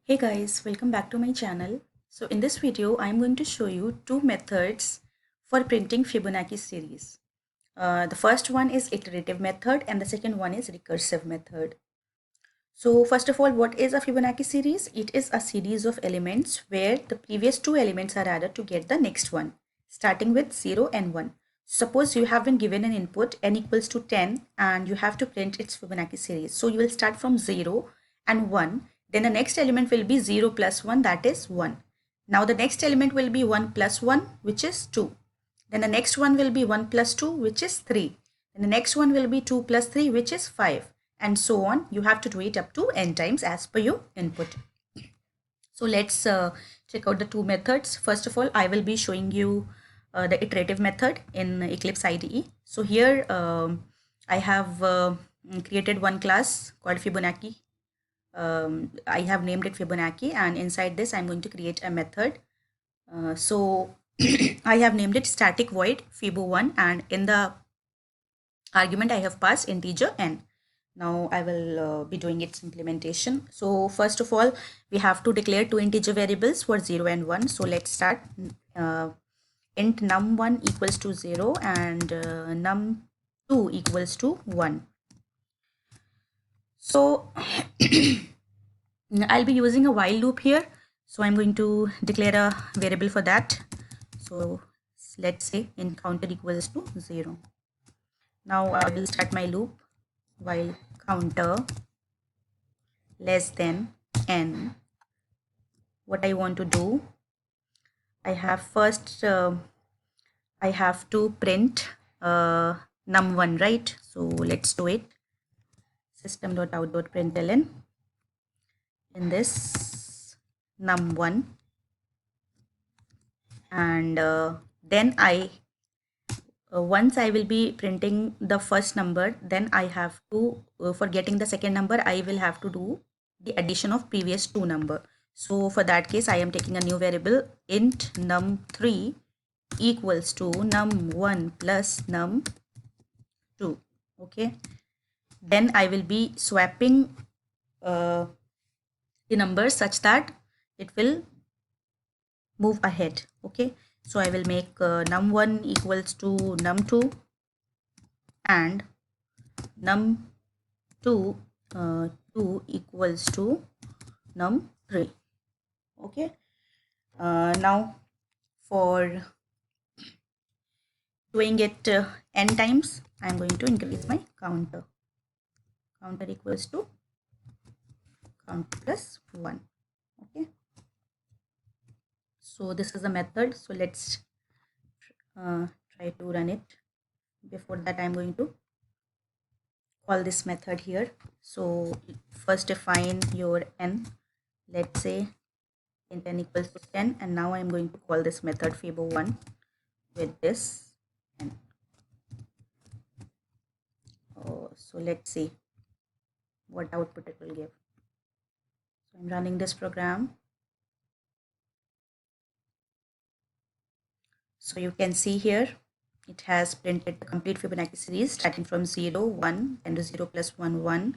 Hey guys, welcome back to my channel. So in this video, I'm going to show you two methods for printing Fibonacci series. The first one is iterative method and the second one is recursive method. So first of all, what is a Fibonacci series? It is a series of elements where the previous two elements are added to get the next one, starting with 0 and 1. Suppose you have been given an input n equals to 10 and you have to print its Fibonacci series. So you will start from 0 and 1. Then the next element will be 0 plus 1, that is 1. Now the next element will be 1 plus 1, which is 2. Then the next one will be 1 plus 2, which is 3. Then the next one will be 2 plus 3, which is 5. And so on. You have to do it up to n times as per your input. So let's check out the two methods. First of all, I will be showing you the iterative method in Eclipse IDE. So here I have created one class called Fibonacci. I have named it Fibonacci, and inside this I'm going to create a method. So I have named it static void Fibo1, and in the argument I have passed integer n. Now I will be doing its implementation. So first of all, we have to declare two integer variables for 0 and 1. So let's start. Int num1 equals to 0 and num2 equals to 1. So I'll be using a while loop here. So I'm going to declare a variable for that. So let's say int counter equals to 0. Now I will start my loop while counter less than n. What I want to do, I have first I have to print num1, right? So let's do it. System.out.println. In this num1, and then once I will be printing the first number, then I have to, for getting the second number, I will have to do the addition of previous two number. So for that case, I am taking a new variable int num3 equals to num1 plus num2. Okay. Then I will be swapping the numbers such that it will move ahead. Okay. So I will make num1 equals to num2 and num2 2 equals to num3. Okay. Now for doing it n times, I am going to increase my counter. Counter equals to counter plus 1. Okay. So this is the method. So let's try to run it. Before that, I'm going to call this method here. So first define your n. Let's say int n equals to 10, and now I'm going to call this method Fibo1 with this n. So let's see what output it will give. So I'm running this program. So you can see here it has printed the complete Fibonacci series starting from 0, 1, then to 0 plus 1, 1,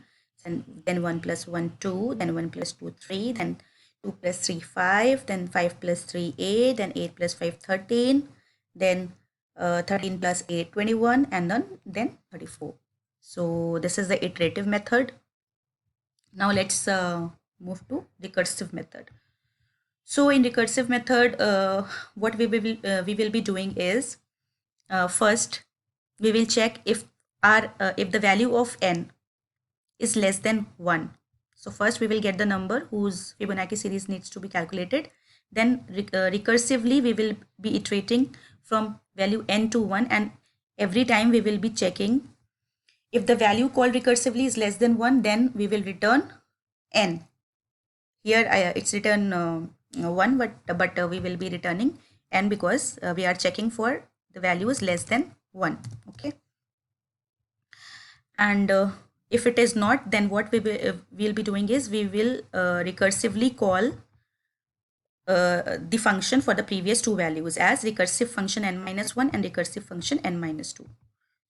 then 1 plus 1, 2, then 1 plus 2, 3, then 2 plus 3, 5, then 5 plus 3, 8, then 8 plus 5, 13, then 13 plus 8, 21, and then 34. So this is the iterative method. Now let's move to recursive method. So in recursive method, what we will be doing is first we will check if the value of n is less than 1. So first we will get the number whose Fibonacci series needs to be calculated. Then recursively we will be iterating from value n to 1, and every time we will be checking if the value called recursively is less than 1, then we will return n. Here it's written 1, but we will be returning n because we are checking for the value is less than 1. Okay. And if it is not, then what we will be doing is we will recursively call the function for the previous two values as recursive function n-1 and recursive function n-2.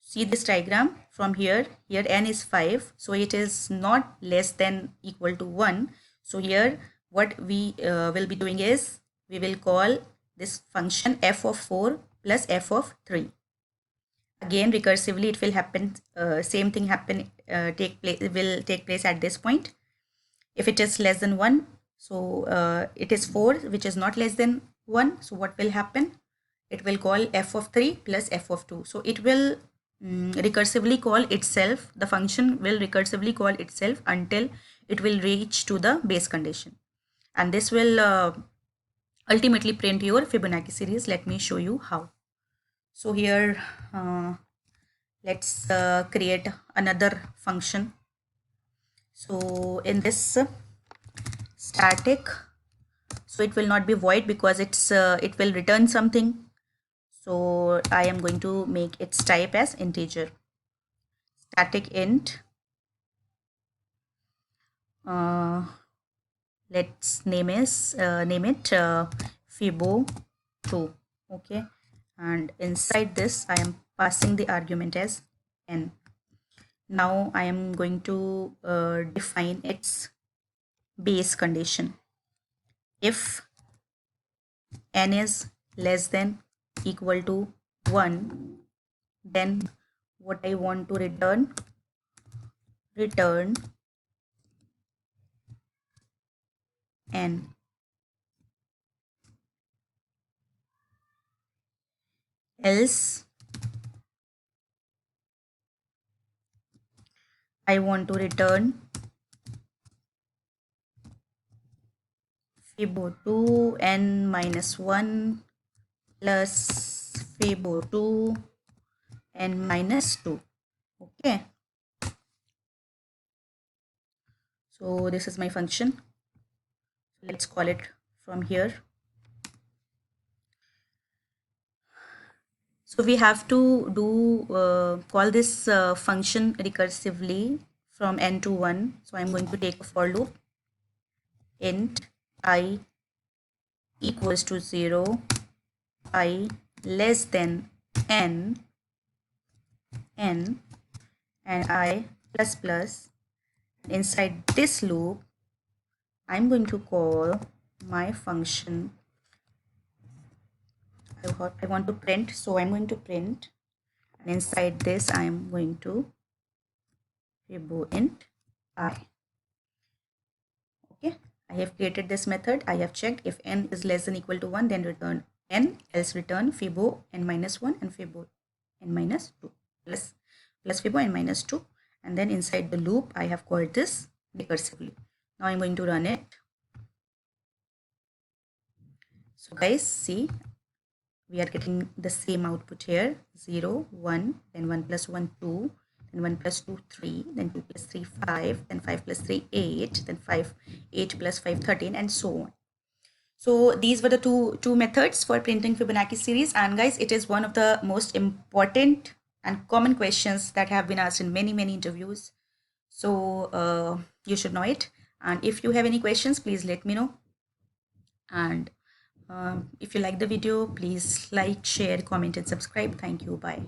See this diagram from here n is 5, so it is not less than equal to 1. So here what we will be doing is we will call this function f of 4 plus f of 3. Again, recursively it will happen, same thing happen, will take place at this point. If it is less than 1, so it is 4 which is not less than 1, so what will happen? It will call f of 3 plus f of 2. So it will recursively call itself, the function will recursively call itself until it will reach to the base condition, and this will ultimately print your Fibonacci series. Let me show you how. So here let's create another function. So in this static, so it will not be void because it will return something. So I am going to make its type as integer. Static int. Let's name it Fibo2. Okay, and inside this I am passing the argument as n. Now I am going to define its base condition. If n is less than equal to 1, then what I want to return n. Else I want to return Fibo2 n minus 1 plus Fibo2 n minus 2. Okay, so this is my function. Let's call it from here. So we have to do call this function recursively from n to 1. So I'm going to take a for loop. Int I equals to 0, I less than n, and I plus plus. Inside this loop, I'm going to call my function. I want to print, so I'm going to print, and inside this I'm going to Fibo int I. Okay, I have created this method. I have checked if n is less than equal to 1, then return n, else return Fibo n minus 1 and Fibo n minus 2 plus Fibo n minus 2, and then inside the loop I have called this recursively. Now I'm going to run it. So guys, see, we are getting the same output here: 0, 1, then 1 plus 1, 2, then 1 plus 2, 3, then 2 plus 3, 5, then 5 plus 3, 8, then 8 plus 5, 13, and so on. So these were the two methods for printing Fibonacci series, and guys, it is one of the most important and common questions that have been asked in many interviews. So you should know it, and if you have any questions, please let me know. And if you like the video, please like, share, comment, and subscribe. Thank you. Bye.